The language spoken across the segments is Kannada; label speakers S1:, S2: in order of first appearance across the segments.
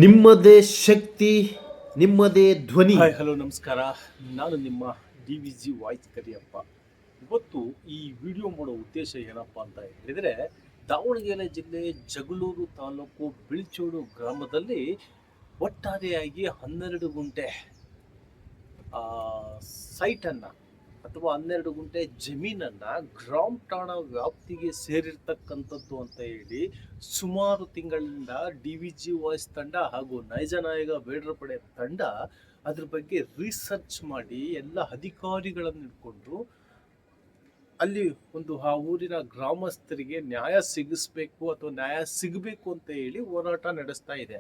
S1: ನಿಮ್ಮದೇ ಶಕ್ತಿ, ನಿಮ್ಮದೇ ಧ್ವನಿ.
S2: ಹಾಯ್ ಹಲೋ ನಮಸ್ಕಾರ. ನಾನು ನಿಮ್ಮ DVG ವಾಯ್ಸ್ ಕರಿಯಪ್ಪ. ಇವತ್ತು ಈ ವಿಡಿಯೋ ಮಾಡೋ ಉದ್ದೇಶ ಏನಪ್ಪ ಅಂತ ಹೇಳಿದರೆ, ದಾವಣಗೆರೆ ಜಿಲ್ಲೆ ಜಗಳೂರು ತಾಲೂಕು ಬಿಳಿಚೋಡು ಗ್ರಾಮದಲ್ಲಿ ಒಟ್ಟಾರೆಯಾಗಿ 12 ಗುಂಟೆ ಸೈಟನ್ನು ಅಥವಾ 12 ಗುಂಟೆ ಜಮೀನನ್ನು ಗ್ರಾಮ ಠಾಣಾ ವ್ಯಾಪ್ತಿಗೆ ಸೇರಿರ್ತಕ್ಕಂಥದ್ದು ಅಂತ ಹೇಳಿ ಸುಮಾರು ತಿಂಗಳಿಂದ DVG ವಾಯ್ಸ್ ತಂಡ ಹಾಗೂ ನೈಜ ನಾಯಕ ಬೇಡರ ಪಡೆ ತಂಡ ಅದ್ರ ಬಗ್ಗೆ ರಿಸರ್ಚ್ ಮಾಡಿ ಎಲ್ಲ ಅಧಿಕಾರಿಗಳನ್ನು ಇಟ್ಕೊಂಡು ಅಲ್ಲಿ ಆ ಊರಿನ ಗ್ರಾಮಸ್ಥರಿಗೆ ನ್ಯಾಯ ಸಿಗಿಸ್ಬೇಕು ಅಥವಾ ನ್ಯಾಯ ಸಿಗಬೇಕು ಅಂತ ಹೇಳಿ ಹೋರಾಟ ನಡೆಸ್ತಾ ಇದೆ.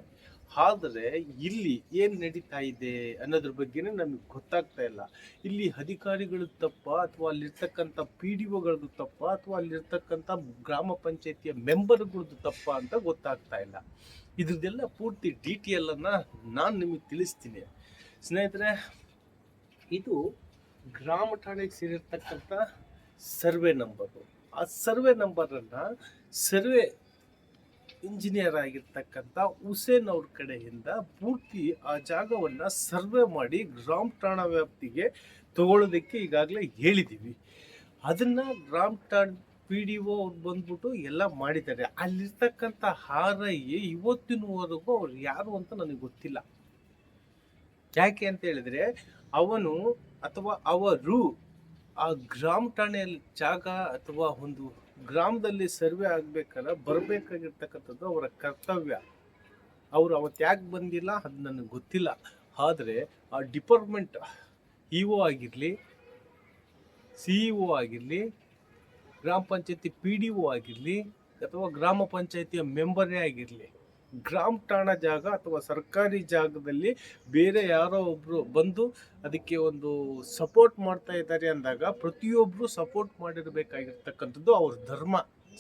S2: ಆದರೆ ಇಲ್ಲಿ ಏನು ನಡೀತಾ ಇದೆ ಅನ್ನೋದ್ರ ಬಗ್ಗೆನೇ ನಮಗೆ ಗೊತ್ತಾಗ್ತಾ ಇಲ್ಲ. ಇಲ್ಲಿ ಅಧಿಕಾರಿಗಳು ತಪ್ಪ ಅಥವಾ ಅಲ್ಲಿರ್ತಕ್ಕಂಥ PDOಗಳದ್ದು ತಪ್ಪ ಅಥವಾ ಅಲ್ಲಿರ್ತಕ್ಕಂಥ ಗ್ರಾಮ ಪಂಚಾಯತಿಯ ಮೆಂಬರ್ಗಳದ್ದು ತಪ್ಪ ಅಂತ ಗೊತ್ತಾಗ್ತಾ ಇಲ್ಲ. ಇದ್ರದ್ದೆಲ್ಲ ಪೂರ್ತಿ ಡೀಟೇಲ್ ಅನ್ನ ನಾನು ನಿಮಗೆ ತಿಳಿಸ್ತೀನಿ ಸ್ನೇಹಿತರೆ. ಇದು ಗ್ರಾಮ ಠಾಣೆಗೆ ಸೇರಿರ್ತಕ್ಕಂಥ ಸರ್ವೆ ನಂಬರು. ಆ ಸರ್ವೆ ನಂಬರನ್ನು ಸರ್ವೆ ಇಂಜಿನಿಯರ್ ಆಗಿರ್ತಕ್ಕಂಥ ಹುಸೇನ್ ಅವ್ರ ಕಡೆಯಿಂದ ಪೂರ್ತಿ ಆ ಜಾಗವನ್ನು ಸರ್ವೆ ಮಾಡಿ ಗ್ರಾಮ ಠಾಣಾ ವ್ಯಾಪ್ತಿಗೆ ತಗೊಳ್ಳೋದಕ್ಕೆ ಈಗಾಗಲೇ ಹೇಳಿದ್ದೀವಿ. ಅದನ್ನು ಗ್ರಾಮ ಠಾಣಾ PDO ಅವ್ರು ಬಂದ್ಬಿಟ್ಟು ಎಲ್ಲ ಮಾಡಿದ್ದಾರೆ. ಅಲ್ಲಿರ್ತಕ್ಕಂಥ RI ಇವತ್ತಿನವರೆಗೂ ಅವ್ರು ಯಾರು ಅಂತ ನನಗೆ ಗೊತ್ತಿಲ್ಲ. ಯಾಕೆ ಅಂತ ಹೇಳಿದ್ರೆ, ಅವನು ಅಥವಾ ಅವರು ಆ ಗ್ರಾಮ ಠಾಣೆಯಲ್ಲಿ ಜಾಗ ಅಥವಾ ಒಂದು ಗ್ರಾಮದಲ್ಲಿ ಸರ್ವೆ ಆಗ್ಬೇಕಾದ್ರೆ ಬರಬೇಕಾಗಿರ್ತಕ್ಕಂಥದ್ದು ಅವರ ಕರ್ತವ್ಯ. ಅವರು ಅವತ್ತು ಯಾಕೆ ಬಂದಿಲ್ಲ ಅದು ನನಗೆ ಗೊತ್ತಿಲ್ಲ. ಆದರೆ ಆ ಡಿಪಾರ್ಟ್ಮೆಂಟ್ EO ಆಗಿರಲಿ, CEO ಆಗಿರಲಿ, ಗ್ರಾಮ ಪಂಚಾಯತಿ PDO ಆಗಿರಲಿ ಅಥವಾ ಗ್ರಾಮ ಪಂಚಾಯತಿಯ ಮೆಂಬರೇ ಆಗಿರಲಿ, ಗ್ರಾಮ ಠಾಣಾ ಜಾಗ ಅಥವಾ ಸರ್ಕಾರಿ ಜಾಗದಲ್ಲಿ ಬೇರೆ ಯಾರೋ ಒಬ್ರು ಬಂದು ಅದಕ್ಕೆ ಒಂದು ಸಪೋರ್ಟ್ ಮಾಡ್ತಾ ಇದ್ದಾರೆ ಅಂದಾಗ ಪ್ರತಿಯೊಬ್ಬರು ಸಪೋರ್ಟ್ ಮಾಡಿರಬೇಕಾಗಿರ್ತಕ್ಕಂಥದ್ದು ಅವ್ರ ಧರ್ಮ.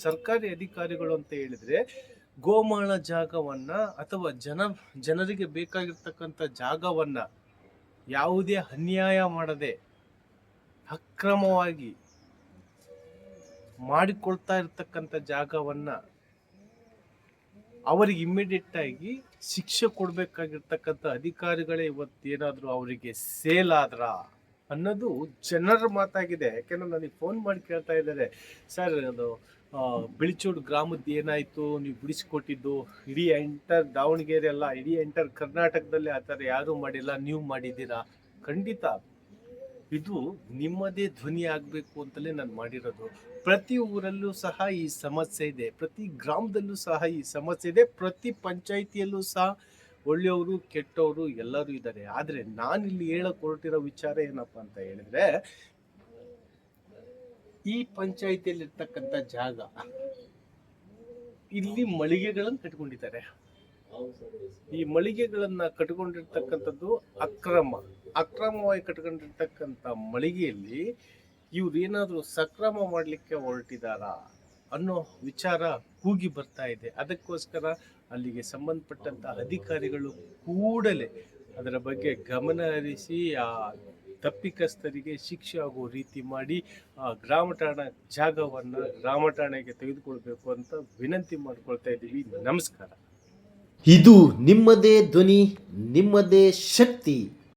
S2: ಸರ್ಕಾರಿ ಅಧಿಕಾರಿಗಳು ಅಂತ ಹೇಳಿದ್ರೆ ಗೋಮಾಳ ಜಾಗವನ್ನ ಅಥವಾ ಜನರಿಗೆ ಬೇಕಾಗಿರ್ತಕ್ಕಂಥ ಜಾಗವನ್ನ ಯಾವುದೇ ಅನ್ಯಾಯ ಮಾಡದೆ ಅಕ್ರಮವಾಗಿ ಮಾಡಿಕೊಳ್ತಾ ಇರ್ತಕ್ಕಂಥ ಜಾಗವನ್ನ ಅವರಿಗೆ ಇಮ್ಮಿಡಿಯೇಟ್ ಆಗಿ ಶಿಕ್ಷೆ ಕೊಡಬೇಕಾಗಿರ್ತಕ್ಕಂಥ ಅಧಿಕಾರಿಗಳೇ ಇವತ್ತೇನಾದರೂ ಅವರಿಗೆ ಸೇಲ್ ಆದ್ರ ಅನ್ನೋದು ಜನರ ಮಾತಾಗಿದೆ. ಯಾಕೆಂದ್ರೆ ನನಗೆ ಫೋನ್ ಮಾಡಿ ಕೇಳ್ತಾ ಇದ್ದಾರೆ, ಸರ್ ಅದು ಬಿಳಿಚೋಡು ಗ್ರಾಮದ್ದು ಏನಾಯಿತು, ನೀವು ಬಿಡಿಸ್ಕೊಟ್ಟಿದ್ದು ಇಡೀ ದಾವಣಗೆರೆ ಅಲ್ಲ, ಇಡೀ ಕರ್ನಾಟಕದಲ್ಲಿ ಆ ಥರ ಯಾರೂ ಮಾಡಿಲ್ಲ, ನೀವು ಮಾಡಿದ್ದೀರಾ. ಖಂಡಿತ ಇದು ನಿಮ್ಮದೇ ಧ್ವನಿ ಆಗಬೇಕು ಅಂತಲೇ ನಾನು ಮಾಡಿರೋದು. ಪ್ರತಿ ಊರಲ್ಲೂ ಸಹ ಈ ಸಮಸ್ಯೆ ಇದೆ, ಪ್ರತಿ ಗ್ರಾಮದಲ್ಲೂ ಸಹ ಈ ಸಮಸ್ಯೆ ಇದೆ, ಪ್ರತಿ ಪಂಚಾಯಿತಿಯಲ್ಲೂ ಸಹ ಒಳ್ಳೆಯವರು ಕೆಟ್ಟವರು ಎಲ್ಲರೂ ಇದ್ದಾರೆ. ಆದರೆ ನಾನಿಲ್ಲಿ ಹೇಳಕ್ ಹೊರಟಿರೋ ವಿಚಾರ ಏನಪ್ಪ ಅಂತ ಹೇಳಿದ್ರೆ, ಈ ಪಂಚಾಯಿತಿಯಲ್ಲಿ ಇರ್ತಕ್ಕಂಥ ಜಾಗ ಇಲ್ಲಿ ಮಳಿಗೆಗಳನ್ನು ಕಟ್ಕೊಂಡಿದ್ದಾರೆ. ಈ ಮಳಿಗೆಗಳನ್ನ ಕಟ್ಕೊಂಡಿರ್ತಕ್ಕಂಥದ್ದು ಅಕ್ರಮವಾಗಿ ಕಟ್ಕೊಂಡಿರ್ತಕ್ಕಂಥ ಮಳಿಗೆಯಲ್ಲಿ ಇವ್ರು ಏನಾದರೂ ಸಕ್ರಮ ಮಾಡಲಿಕ್ಕೆ ಹೊರಟಿದಾರ ಅನ್ನೋ ವಿಚಾರ ಕೂಗಿ ಬರ್ತಾ ಇದೆ. ಅದಕ್ಕೋಸ್ಕರ ಅಲ್ಲಿಗೆ ಸಂಬಂಧಪಟ್ಟಂತ ಅಧಿಕಾರಿಗಳು ಕೂಡಲೇ ಅದರ ಬಗ್ಗೆ ಗಮನ ಹರಿಸಿ ಆ ತಪ್ಪಿತಸ್ಥರಿಗೆ ಶಿಕ್ಷೆ ಆಗೋ ರೀತಿ ಮಾಡಿ ಆ ಗ್ರಾಮ ಠಾಣಾ ಜಾಗವನ್ನು ಗ್ರಾಮ ಠಾಣೆಗೆ ತೆಗೆದುಕೊಳ್ಬೇಕು ಅಂತ ವಿನಂತಿ ಮಾಡ್ಕೊಳ್ತಾ ಇದ್ದೀವಿ. ನಮಸ್ಕಾರ.
S1: ಇದು ನಿಮ್ಮದೇ ಧ್ವನಿ, ನಿಮ್ಮದೇ ಶಕ್ತಿ.